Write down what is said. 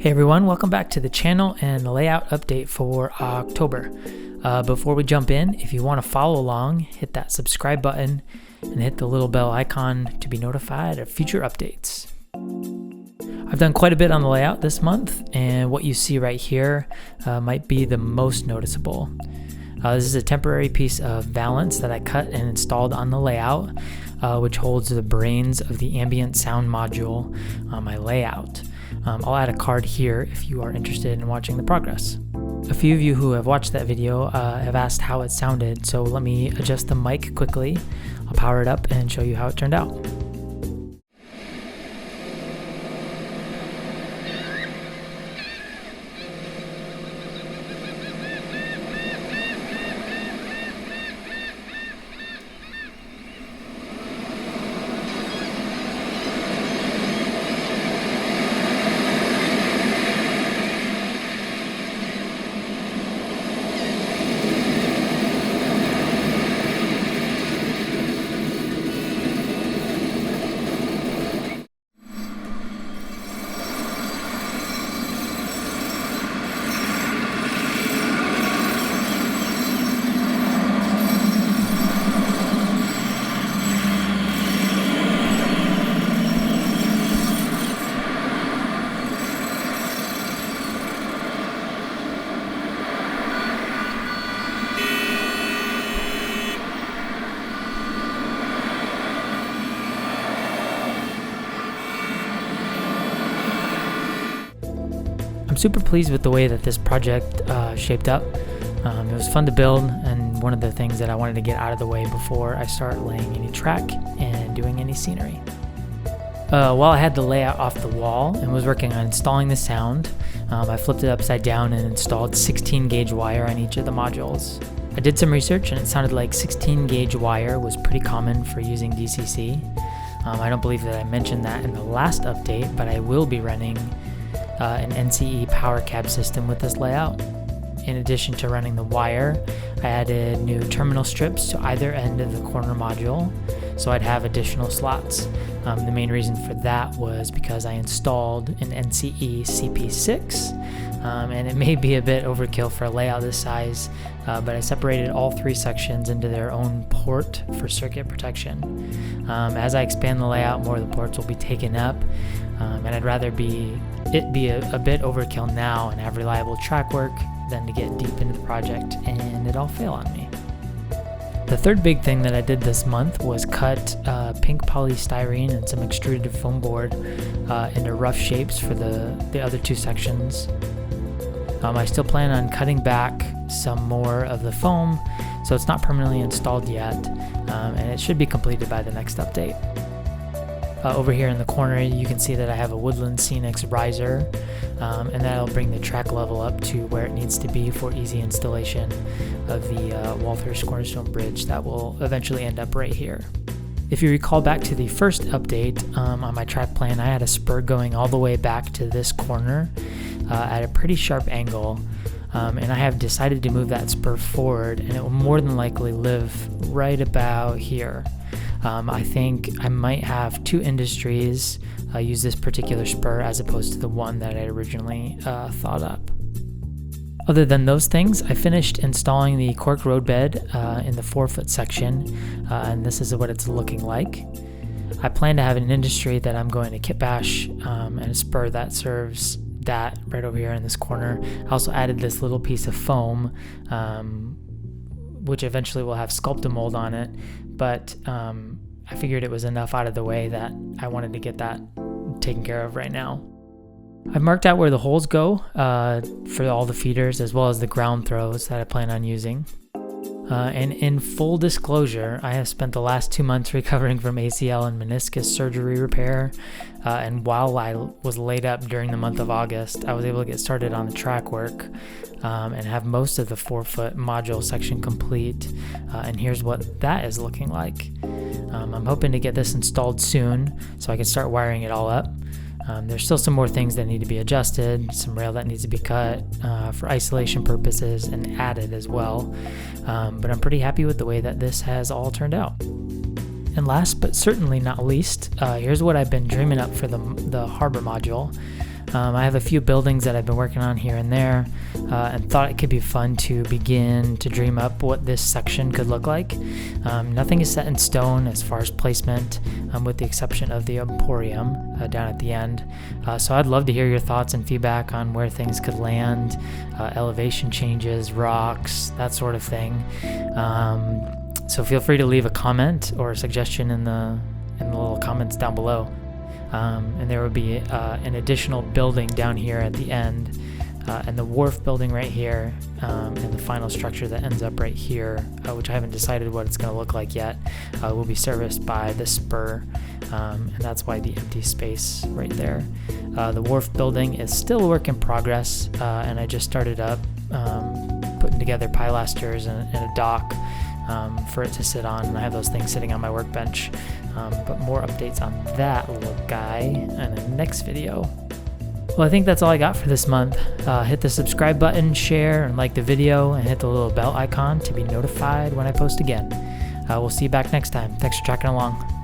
Hey everyone, welcome back to the channel and the layout update for October. Before we jump in, if you want to follow along, hit that subscribe button and hit the little bell icon to be notified of future updates. I've done quite a bit on the layout this month, and what you see right here might be the most noticeable. This is a temporary piece of valance that I cut and installed on the layout, which holds the brains of the ambient sound module on my layout. I'll add a card here if you are interested in watching the progress. A few of you who have watched that video have asked how it sounded, so let me adjust the mic quickly. I'll power it up and show you how it turned out. I'm super pleased with the way that this project shaped up. It was fun to build, and one of the things that I wanted to get out of the way before I start laying any track and doing any scenery. While I had the layout off the wall and was working on installing the sound, I flipped it upside down and installed 16 gauge wire on each of the modules. I did some research and it sounded like 16 gauge wire was pretty common for using DCC. I don't believe that I mentioned that in the last update, but I will be running an NCE power cab system with this layout. In addition to running the wire, I added new terminal strips to either end of the corner module, so I'd have additional slots. The main reason for that was because I installed an NCE CP6, and it may be a bit overkill for a layout this size, but I separated all three sections into their own port for circuit protection. As I expand the layout, more of the ports will be taken up, and I'd rather it be a bit overkill now and have reliable track work than to get deep into the project and it all fail on me. The third big thing that I did this month was cut pink polystyrene and some extruded foam board into rough shapes for the other two sections. I still plan on cutting back some more of the foam, so it's not permanently installed yet, and it should be completed by the next update. Over here in the corner, you can see that I have a Woodland Scenics riser, and that'll bring the track level up to where it needs to be for easy installation of the Walther's Cornerstone Bridge that will eventually end up right here. If you recall back to the first update on my track plan, I had a spur going all the way back to this corner at a pretty sharp angle, and I have decided to move that spur forward, and it will more than likely live right about here. I think I might have two industries use this particular spur as opposed to the one that I originally thought up. Other than those things, I finished installing the cork roadbed in the 4-foot section, and this is what it's looking like. I plan to have an industry that I'm going to kit bash and a spur that serves that right over here in this corner. I also added this little piece of foam, which eventually will have Sculpt-A-Mold on it, but I figured it was enough out of the way that I wanted to get that taken care of right now. I've marked out where the holes go for all the feeders as well as the ground throws that I plan on using. And in full disclosure, I have spent the last 2 months recovering from ACL and meniscus surgery repair, and while I was laid up during the month of August, I was able to get started on the track work and have most of the 4-foot module section complete, and here's what that is looking like. I'm hoping to get this installed soon so I can start wiring it all up. There's still some more things that need to be adjusted, some rail that needs to be cut for isolation purposes and added as well, but I'm pretty happy with the way that this has all turned out. And last but certainly not least, here's what I've been dreaming up for the harbor module. I have a few buildings that I've been working on here and there, and thought it could be fun to begin to dream up what this section could look like. Nothing is set in stone as far as placement, with the exception of the Emporium down at the end. So I'd love to hear your thoughts and feedback on where things could land, elevation changes, rocks, that sort of thing. So feel free to leave a comment or a suggestion in the little comments down below. And there would be an additional building down here at the end, and the wharf building right here, and the final structure that ends up right here, which I haven't decided what it's going to look like yet, will be serviced by the spur, and that's why the empty space right there. The wharf building is still a work in progress, and I just started up putting together pilasters and a dock for it to sit on, and I have those things sitting on my workbench. But more updates on that little guy in the next video. Well, I think that's all I got for this month. Hit the subscribe button, share, and like the video, and hit the little bell icon to be notified when I post again. We'll see you back next time. Thanks for tracking along.